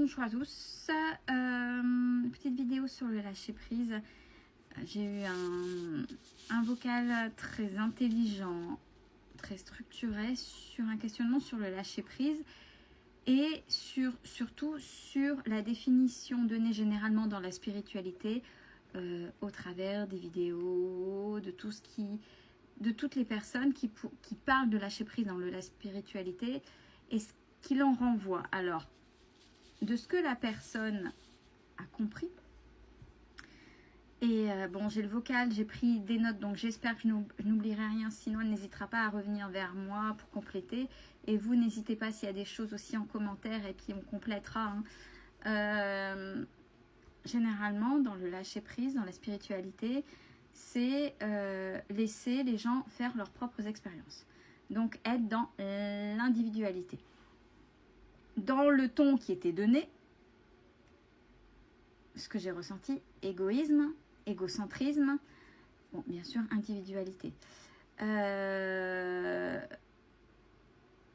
Bonjour à tous, petite vidéo sur le lâcher prise. J'ai eu un vocal très intelligent, très structuré sur un questionnement sur le lâcher prise et surtout sur la définition donnée généralement dans la spiritualité au travers des vidéos, de toutes les personnes qui parlent de lâcher prise dans la spiritualité et ce qu'il en renvoie. Alors, de ce que la personne a compris. Et bon, j'ai le vocal, j'ai pris des notes, donc j'espère que je n'oublierai rien. Sinon, elle n'hésitera pas à revenir vers moi pour compléter. Et vous, n'hésitez pas s'il y a des choses aussi en commentaire, et puis on complétera. Généralement, dans le lâcher-prise, dans la spiritualité, c'est laisser les gens faire leurs propres expériences. Donc, être dans l'individualité. Dans le ton qui était donné, ce que j'ai ressenti, égoïsme, égocentrisme, bon, bien sûr, individualité.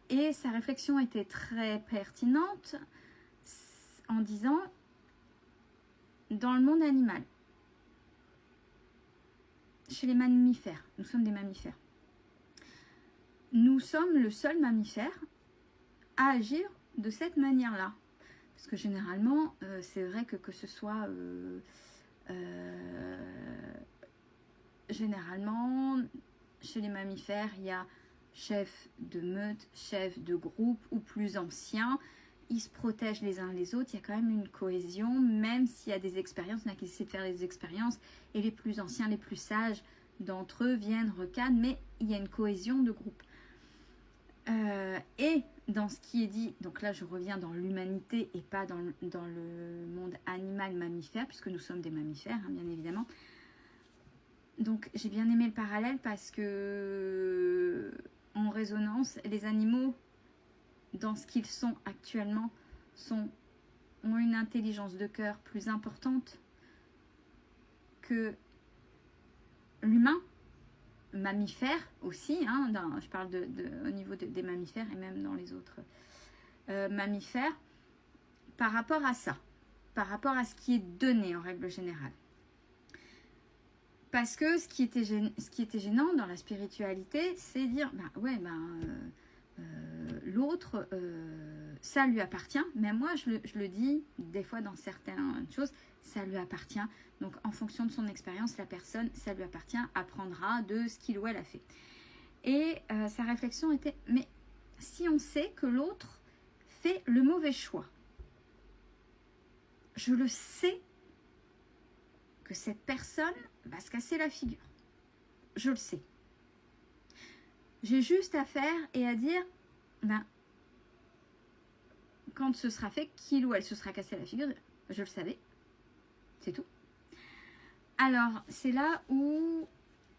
Et sa réflexion était très pertinente en disant, dans le monde animal, chez les mammifères, nous sommes des mammifères. Nous sommes le seul mammifère à agir de cette manière-là. Parce que généralement, c'est vrai que ce soit... généralement, chez les mammifères, il y a chef de meute, chef de groupe ou plus ancien. Ils se protègent les uns les autres. Il y a quand même une cohésion, même s'il y a des expériences. On a qui essaient de faire des expériences. Et les plus anciens, les plus sages d'entre eux viennent, recadrent. Mais il y a une cohésion de groupe. Et dans ce qui est dit, donc là je reviens dans l'humanité et pas dans le monde animal mammifère, puisque nous sommes des mammifères, hein, bien évidemment. Donc j'ai bien aimé le parallèle parce que en résonance, les animaux, dans ce qu'ils sont actuellement, ont une intelligence de cœur plus importante que l'humain. Mammifères aussi, hein, je parle au niveau des mammifères et même dans les autres mammifères, par rapport à ça, par rapport à ce qui est donné en règle générale. Parce que ce qui était gênant dans la spiritualité, c'est dire, l'autre, ça lui appartient, mais moi je le dis des fois dans certaines choses, ça lui appartient. Donc en fonction de son expérience, la personne, ça lui appartient, apprendra de ce qu'il ou elle a fait. Et sa réflexion était, mais si on sait que l'autre fait le mauvais choix, je le sais que cette personne va se casser la figure. Je le sais. J'ai juste à faire et à dire, quand ce sera fait, qu'il ou elle se sera cassé la figure, je le savais. C'est tout. Alors, c'est là où,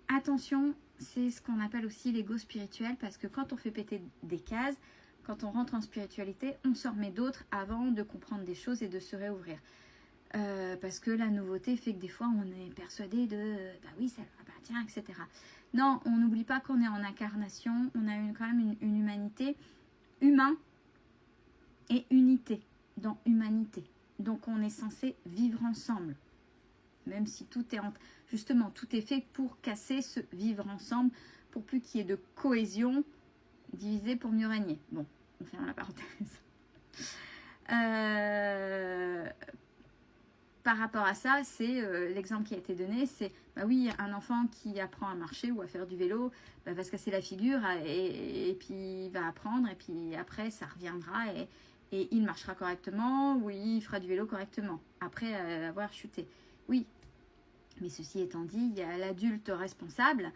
attention, c'est ce qu'on appelle aussi l'ego spirituel, parce que quand on fait péter des cases, quand on rentre en spiritualité, on s'en remet d'autres avant de comprendre des choses et de se réouvrir. Parce que la nouveauté fait que des fois, on est persuadé de « oui, ça leur appartient, etc. » Non, on n'oublie pas qu'on est en incarnation, on a quand même une humanité, humain et unité dans humanité. Donc, on est censé vivre ensemble. Même si tout est justement tout est fait pour casser ce vivre ensemble, pour plus qu'il y ait de cohésion, diviser pour mieux régner. Bon, on ferme la parenthèse. Par rapport à ça, c'est l'exemple qui a été donné, c'est oui, un enfant qui apprend à marcher ou à faire du vélo va se casser la figure et puis il va apprendre et puis après ça reviendra et il marchera correctement ou il fera du vélo correctement après avoir chuté. Oui, mais ceci étant dit, il y a l'adulte responsable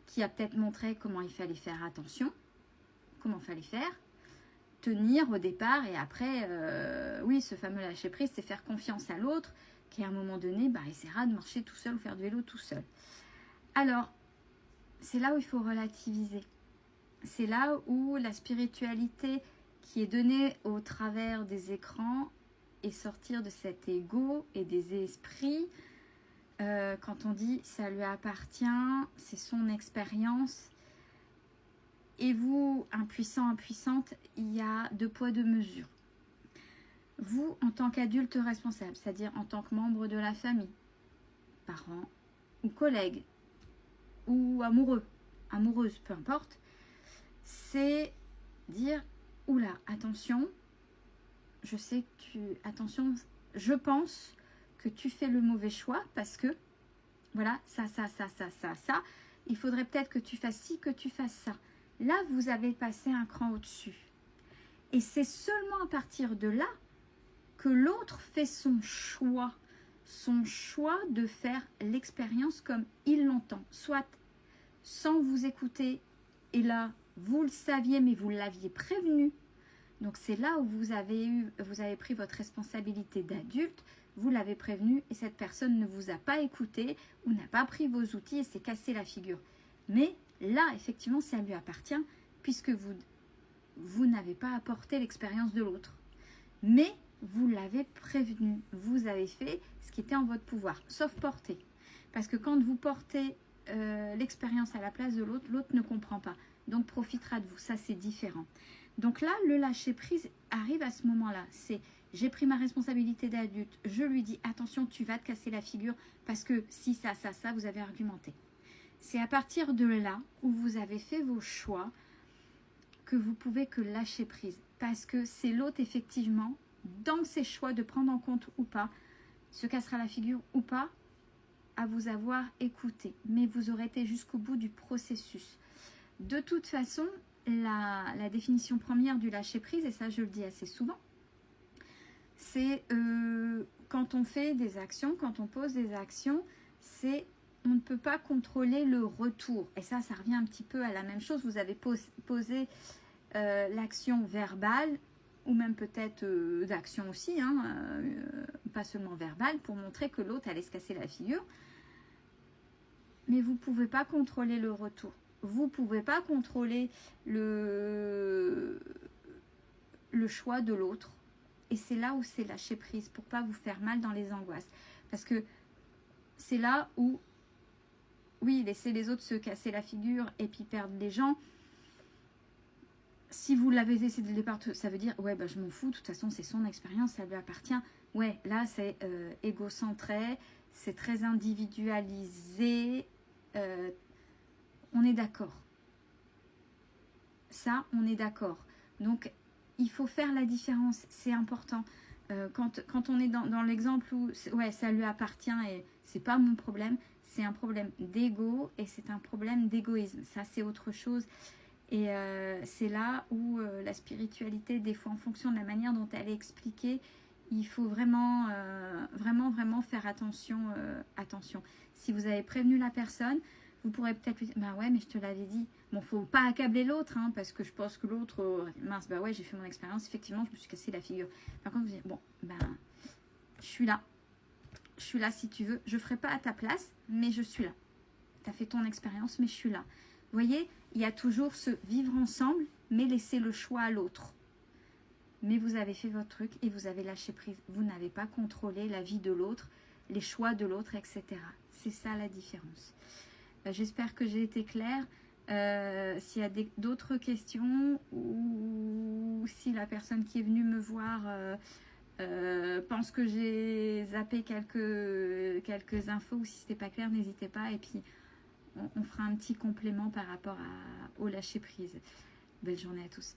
qui a peut-être montré comment il fallait faire attention, comment il fallait faire, tenir au départ et après, oui, ce fameux lâcher prise, c'est faire confiance à l'autre qui à un moment donné, essaiera de marcher tout seul ou faire du vélo tout seul. Alors, c'est là où il faut relativiser. C'est là où la spiritualité qui est donnée au travers des écrans et sortir de cet ego et des esprits. Quand on dit ça lui appartient, c'est son expérience. Et vous, impuissant, impuissante, il y a deux poids, deux mesures. vous, en tant qu'adulte responsable, c'est-à-dire en tant que membre de la famille, parents ou collègues, ou amoureux, amoureuse, peu importe, c'est dire, oula, attention, je sais que attention, je pense que tu fais le mauvais choix parce que, voilà, ça, il faudrait peut-être que tu fasses ci, que tu fasses ça. Là, vous avez passé un cran au-dessus. Et c'est seulement à partir de là que l'autre fait son choix de faire l'expérience comme il l'entend, soit sans vous écouter, et là, vous le saviez, mais vous l'aviez prévenu. Donc c'est là où vous avez pris votre responsabilité d'adulte, vous l'avez prévenu et cette personne ne vous a pas écouté ou n'a pas pris vos outils et s'est cassé la figure. Mais là, effectivement, ça lui appartient puisque vous n'avez pas apporté l'expérience de l'autre. Mais vous l'avez prévenu, vous avez fait ce qui était en votre pouvoir, sauf porter. Parce que quand vous portez l'expérience à la place de l'autre, l'autre ne comprend pas. Donc profitera de vous, ça c'est différent. Donc là, le lâcher prise arrive à ce moment-là. C'est j'ai pris ma responsabilité d'adulte, je lui dis attention, tu vas te casser la figure parce que si ça, vous avez argumenté. C'est à partir de là où vous avez fait vos choix que vous pouvez que lâcher prise. Parce que c'est l'autre effectivement, dans ses choix de prendre en compte ou pas, se cassera la figure ou pas, à vous avoir écouté. Mais vous aurez été jusqu'au bout du processus. De toute façon, la définition première du lâcher prise, et ça je le dis assez souvent, c'est quand on fait des actions, quand on pose des actions, c'est on ne peut pas contrôler le retour. Et ça revient un petit peu à la même chose. Vous avez posé l'action verbale, ou même peut-être d'action aussi, pas seulement verbale, pour montrer que l'autre allait se casser la figure. Mais vous ne pouvez pas contrôler le retour. Vous ne pouvez pas contrôler le choix de l'autre. Et c'est là où c'est lâcher prise, pour ne pas vous faire mal dans les angoisses. Parce que c'est là où, oui, laisser les autres se casser la figure et puis perdre les gens. Si vous l'avez laissé dès le départ, ça veut dire, ouais, bah, je m'en fous, de toute façon, c'est son expérience, ça lui appartient. Ouais, là, c'est égocentré, c'est très individualisé. On est d'accord. Ça, on est d'accord. Donc, il faut faire la différence, c'est important. Quand on est dans l'exemple où ouais, ça lui appartient et c'est pas mon problème, c'est un problème d'ego et c'est un problème d'égoïsme. Ça, c'est autre chose. Et c'est là où la spiritualité, des fois, en fonction de la manière dont elle est expliquée, il faut vraiment, vraiment faire attention. Si vous avez prévenu la personne, vous pourrez peut-être lui dire, bah ouais, mais je te l'avais dit. Bon, faut pas accabler l'autre, parce que je pense que l'autre, mince, bah ouais, j'ai fait mon expérience, effectivement, je me suis cassé la figure. Par contre, vous dites, bon, ben, je suis là si tu veux. Je ferai pas à ta place, mais je suis là. Tu as fait ton expérience, mais je suis là. Vous voyez, il y a toujours ce vivre ensemble, mais laisser le choix à l'autre. Mais vous avez fait votre truc et vous avez lâché prise. Vous n'avez pas contrôlé la vie de l'autre, les choix de l'autre, etc. C'est ça la différence. J'espère que j'ai été claire. S'il y a d'autres questions ou si la personne qui est venue me voir pense que j'ai zappé quelques infos ou si c'était pas clair, n'hésitez pas et puis on fera un petit complément par rapport au lâcher prise. Belle journée à tous.